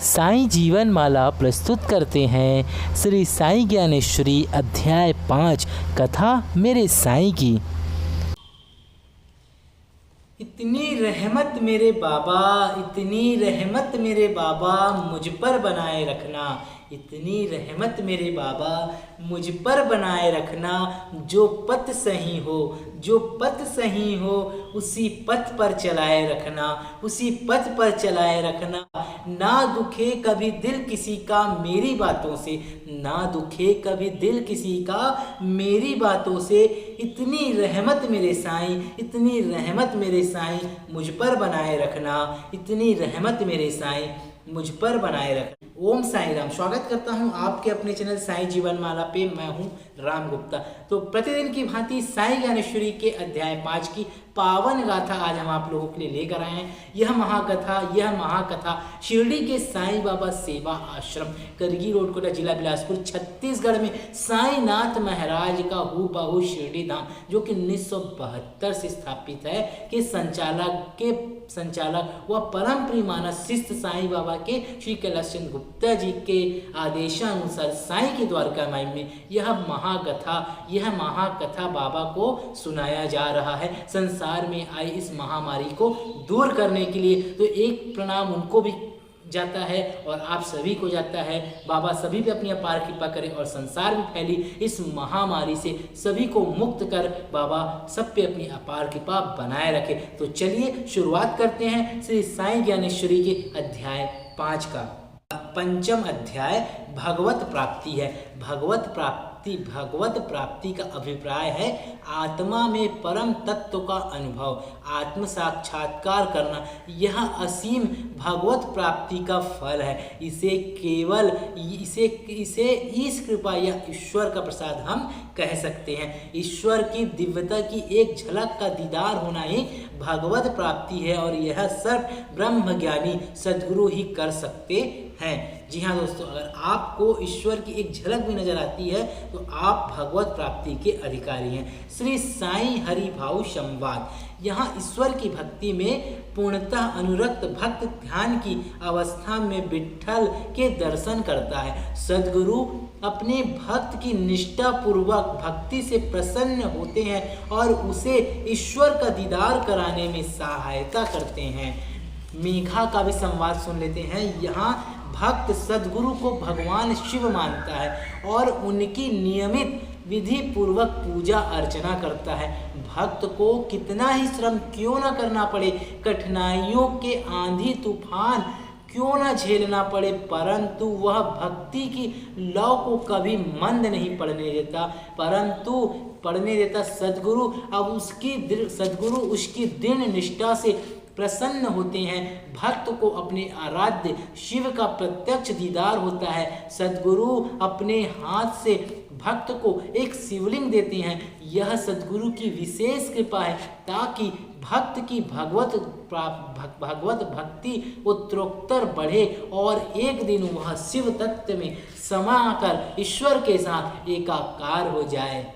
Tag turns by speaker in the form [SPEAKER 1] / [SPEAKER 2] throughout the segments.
[SPEAKER 1] साईं जीवन माला प्रस्तुत करते हैं श्री साईं ज्ञानेश्वरी अध्याय 5 कथा मेरे साईं की।
[SPEAKER 2] इतनी रहमत मेरे बाबा, इतनी रहमत मेरे बाबा मुझ पर बनाए रखना। इतनी रहमत मेरे बाबा मुझ पर बनाए रखना। जो पथ सही हो, जो पथ सही हो उसी पथ पर चलाए रखना, उसी पथ पर चलाए रखना। ना दुखे कभी दिल किसी का मेरी बातों से, ना दुखे कभी दिल किसी का मेरी बातों से। इतनी रहमत मेरे साईं, इतनी रहमत मेरे साईं मुझ पर बनाए रखना। इतनी रहमत मेरे साईं मुझ पर बनाए रखना। ओम साईं राम। स्वागत करता हूं आपके अपने चैनल साईं जीवन माला पे। मैं हूं राम गुप्ता। तो प्रतिदिन की भांति साईं ज्ञानेश्वरी के अध्याय 5 की पावन गाथा आज हम आप लोगों के लिए लेकर आए हैं। यह महाकथा शिरडी के साईं बाबा सेवा आश्रम, करगी रोड, कोटा, जिला बिलासपुर, छत्तीसगढ़ में साईनाथ महाराज का हूबहू शिरडी धाम, जो कि 1972 से स्थापित है, के संचालक व परम प्रियमानस शिष्य साईं बाबा के श्री कैलाश चंद्र गुप्ता जी के आदेशानुसार साईं के द्वारका में यह महाकथा बाबा को सुनाया जा रहा है। संसार में आई इस महामारी को दूर करने के लिए तो एक प्रणाम उनको भी जाता है और आप सभी को जाता है। बाबा सभी पे अपनी अपार कृपा करें और संसार में फैली इस महामारी से सभी को मुक्त कर बाबा सब पे अपनी अपार कृपा बनाए रखे। तो चलिए शुरुआत करते हैं श्री साईं ज्ञानेश्वरी के अध्याय 5 का। पंचम अध्याय भगवत प्राप्ति है। भगवत प्राप्ति का अभिप्राय है आत्मा में परम तत्व का अनुभव, आत्म साक्षात्कार करना। यह असीम भगवत प्राप्ति का फल है। इसे इस कृपा या ईश्वर का प्रसाद हम कह सकते हैं। ईश्वर की दिव्यता की एक झलक का दीदार होना ही भगवत प्राप्ति है और यह सर्व ब्रह्म ज्ञानी सद्गुरु ही कर सकते हैं। जी हाँ दोस्तों, अगर आपको ईश्वर की एक झलक भी नजर आती है तो आप भगवत प्राप्ति के अधिकारी हैं। श्री साईं हरि भाव संवाद। यहाँ ईश्वर की भक्ति में पूर्णतः अनुरक्त भक्त ध्यान की अवस्था में विट्ठल के दर्शन करता है। सद्गुरु अपने भक्त की निष्ठा पूर्वक भक्ति से प्रसन्न होते हैं और उसे ईश्वर का दीदार कराने में सहायता करते हैं। मेघा का भी संवाद सुन लेते हैं। यहाँ भक्त सद्गुरु को भगवान शिव मानता है और उनकी नियमित विधि पूर्वक पूजा अर्चना करता है। भक्त को कितना ही श्रम क्यों न करना पड़े, कठिनाइयों के आंधी तूफान क्यों न झेलना पड़े, परंतु वह भक्ति की लौ को कभी मंद नहीं पड़ने देता। सद्गुरु उसकी दृढ़ निष्ठा से प्रसन्न होते हैं। भक्त को अपने आराध्य शिव का प्रत्यक्ष दीदार होता है। सद्गुरु अपने हाथ से भक्त को एक शिवलिंग देते हैं। यह सद्गुरु की विशेष कृपा है ताकि भक्त की भगवत भक्ति उत्तरोत्तर बढ़े और एक दिन वह शिव तत्व में समाकर ईश्वर के साथ एकाकार हो जाए।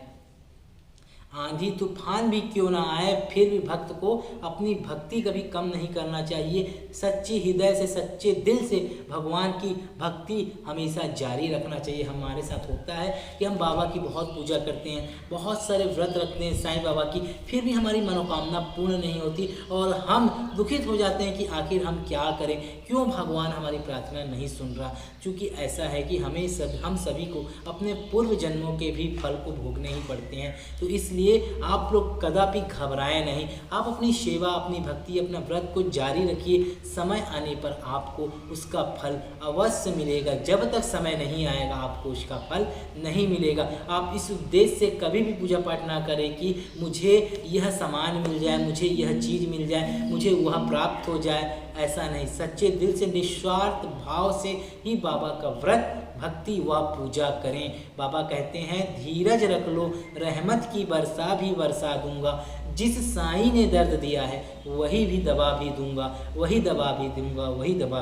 [SPEAKER 2] आंधी तूफान भी क्यों ना आए, फिर भी भक्त को अपनी भक्ति कभी कम नहीं करना चाहिए। सच्चे हृदय से, सच्चे दिल से भगवान की भक्ति हमेशा जारी रखना चाहिए। हमारे साथ होता है कि हम बाबा की बहुत पूजा करते हैं, बहुत सारे व्रत रखते हैं साईं बाबा की, फिर भी हमारी मनोकामना पूर्ण नहीं होती और हम दुखित हो जाते हैं कि आखिर हम क्या करें, क्यों भगवान हमारी प्रार्थना नहीं सुन रहा। क्योंकि ऐसा है कि हम सभी को अपने पूर्व जन्मों के भी फल को भोगने ही पड़ते हैं। तो इसलिए आप लोग कदापि घबराएं नहीं। आप अपनी सेवा, अपनी भक्ति, अपना व्रत को जारी रखिए। समय आने पर आपको उसका फल अवश्य मिलेगा। जब तक समय नहीं आएगा आपको उसका फल नहीं मिलेगा। आप इस उद्देश्य से कभी भी पूजा पाठ ना करें कि मुझे यह सामान मिल जाए, मुझे यह चीज़ मिल जाए, मुझे वह प्राप्त हो जाए। ऐसा नहीं, सच्चे दिल से निस्वार्थ भाव से ही बाबा का व्रत, भक्ति व पूजा करें। बाबा कहते हैं धीरज रख लो, रहमत की वर्षा भी वर्षा दूंगा। जिस साईं ने दर्द दिया है वही भी दवा भी दूंगा, वही दवा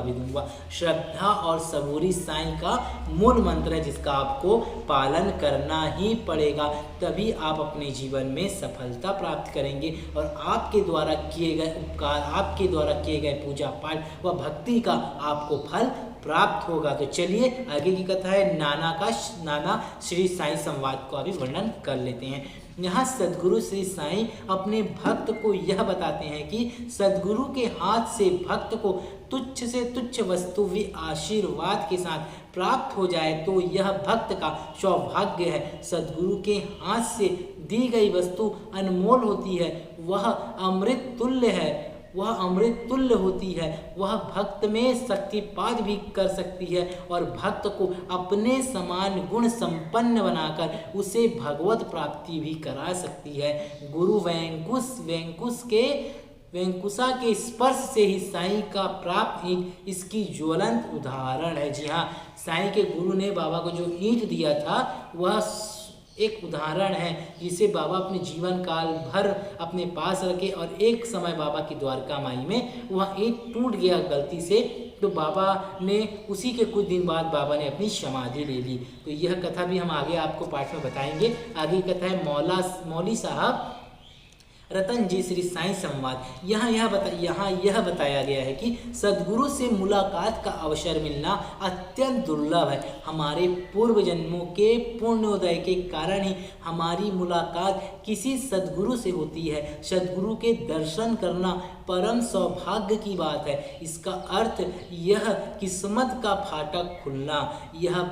[SPEAKER 2] भी दूंगा। श्रद्धा और सबूरी साईं का मूल मंत्र है जिसका आपको पालन करना ही पड़ेगा। तभी आप अपने जीवन में सफलता प्राप्त करेंगे और आपके द्वारा किए गए उपकार, आपके द्वारा किए गए पूजा पाठ व भक्ति का आपको फल प्राप्त होगा। तो चलिए आगे की कथा है नाना श्री साईं संवाद को अभी वर्णन कर लेते हैं। यहाँ सदगुरु श्री साईं अपने भक्त को यह बताते हैं कि सदगुरु के हाथ से भक्त को तुच्छ से तुच्छ वस्तु भी आशीर्वाद के साथ प्राप्त हो जाए तो यह भक्त का सौभाग्य है। सदगुरु के हाथ से दी गई वस्तु अनमोल होती है, वह अमृत तुल्य है, वह अमृत तुल्य होती है। वह भक्त में शक्तिपात भी कर सकती है और भक्त को अपने समान गुण संपन्न बनाकर उसे भगवत प्राप्ति भी करा सकती है। गुरु वेंकुसा के स्पर्श से ही साईं का प्राप्त ईंट इसकी ज्वलंत उदाहरण है। जी हाँ, साईं के गुरु ने बाबा को जो ईंट दिया था वह एक उदाहरण है जिसे बाबा अपने जीवन काल भर अपने पास रखे और एक समय बाबा की द्वारका माई में वह ईंट टूट गया गलती से, तो बाबा ने उसी के कुछ दिन बाद बाबा ने अपनी समाधि ले ली। तो यह कथा भी हम आगे आपको पाठ में बताएंगे। आगे कथा है मौली साहब रतन जी श्री साईं संवाद। यहाँ यह बताया गया है कि सदगुरु से मुलाकात का अवसर मिलना अत्यंत दुर्लभ है। हमारे पूर्व जन्मों के पुण्योदय के कारण ही हमारी मुलाकात किसी सदगुरु से होती है। सदगुरु के दर्शन करना परम सौभाग्य की बात है। इसका अर्थ यह किस्मत का फाटक खुलना। यहाँ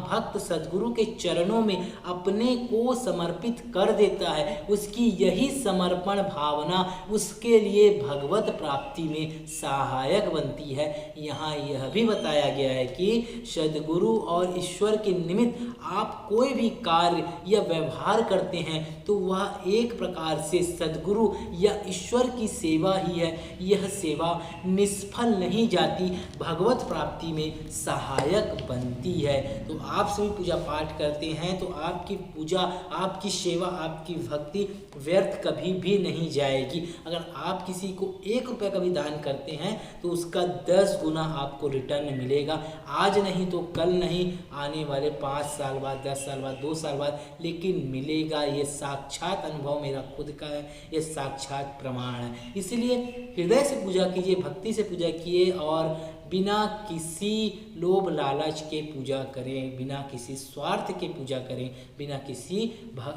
[SPEAKER 2] भक्त सदगुरु के चरणों में अपने को समर्पित कर देता है। उसकी यही समर्पण भावना उसके लिए भगवत प्राप्ति में सहायक बनती है। यहाँ यह भी बताया गया है कि सदगुरु और ईश्वर के निमित्त आप कोई भी कार्य या व्यवहार करते हैं तो वह एक प्रकार से सदगुरु या ईश्वर की सेवा ही है। यह सेवा निष्फल नहीं जाती, भगवत प्राप्ति में सहायक बनती है। तो आप सभी पूजा पाठ करते हैं तो आपकी पूजा, आपकी सेवा, आपकी भक्ति व्यर्थ कभी भी नहीं जाएगी। अगर आप किसी को 1 रुपये का भी दान करते हैं तो उसका 10 गुना आपको रिटर्न मिलेगा। आज नहीं तो कल नहीं, आने वाले 5 साल बाद, 10 साल बाद, 2 साल बाद, लेकिन मिलेगा। ये साक्षात अनुभव मेरा खुद का है, ये साक्षात प्रमाण है। इसलिए हृदय से पूजा कीजिए, भक्ति से पूजा कीजिए और बिना किसी लोभ लालच के पूजा करें, बिना किसी स्वार्थ के पूजा करें, बिना किसी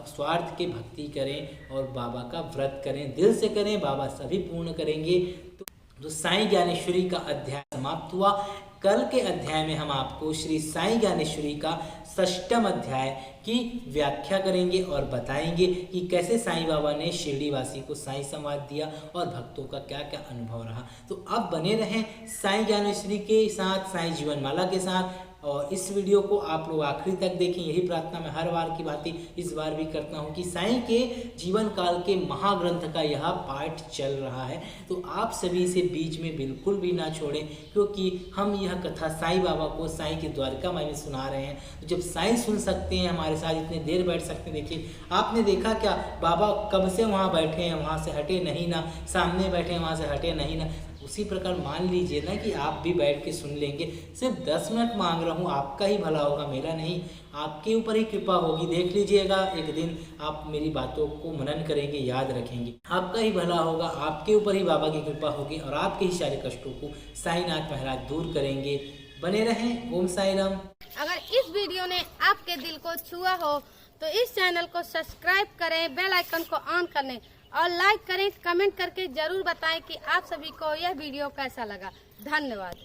[SPEAKER 2] स्वार्थ के भक्ति करें और बाबा का व्रत करें। दिल से करें, बाबा सभी पूर्ण करेंगे। तो साईं ज्ञानेश्वरी का अध्याय समाप्त हुआ। कल के अध्याय में हम आपको श्री साईं ज्ञानेश्वरी का 6वां अध्याय की व्याख्या करेंगे और बताएंगे कि कैसे साईं बाबा ने शिरडी वासी को साईं संवाद दिया और भक्तों का क्या क्या अनुभव रहा। तो अब बने रहें साईं ज्ञानेश्वरी के साथ, साईं जीवनमाला के साथ, और इस वीडियो को आप लोग आखिरी तक देखें। यही प्रार्थना मैं हर बार की भांति इस बार भी करता हूँ कि साईं के जीवन काल के महाग्रंथ का यह पाठ चल रहा है तो आप सभी इसे बीच में बिल्कुल भी ना छोड़ें, क्योंकि हम यह कथा साईं बाबा को साईं की द्वारका माई में सुना रहे हैं। तो जब साईं सुन सकते हैं, हमारे साथ इतने देर बैठ सकते हैं। देखिए, आपने देखा क्या, बाबा कब से वहाँ बैठे हैं, वहाँ से हटे नहीं ना, सामने बैठे हैं, वहाँ से हटे नहीं ना। उसी प्रकार मान लीजिए ना कि आप भी बैठ के सुन लेंगे। सिर्फ 10 मिनट मांग रहा हूँ, आपका ही भला होगा, मेरा नहीं। आपके ऊपर ही कृपा होगी। देख लीजिएगा, एक दिन आप मेरी बातों को मनन करेंगे, याद रखेंगे, आपका ही भला होगा। आपके ऊपर ही बाबा की कृपा होगी और आपके ही सारे कष्टों को साईनाथ महाराज दूर करेंगे। बने रहें। ओम साई राम।
[SPEAKER 3] अगर इस वीडियो ने आपके दिल को छुआ हो तो इस चैनल को सब्सक्राइब करें, बेल आइकन को ऑन कर लें और लाइक करें। कमेंट करके जरूर बताएं कि आप सभी को यह वीडियो कैसा लगा। धन्यवाद।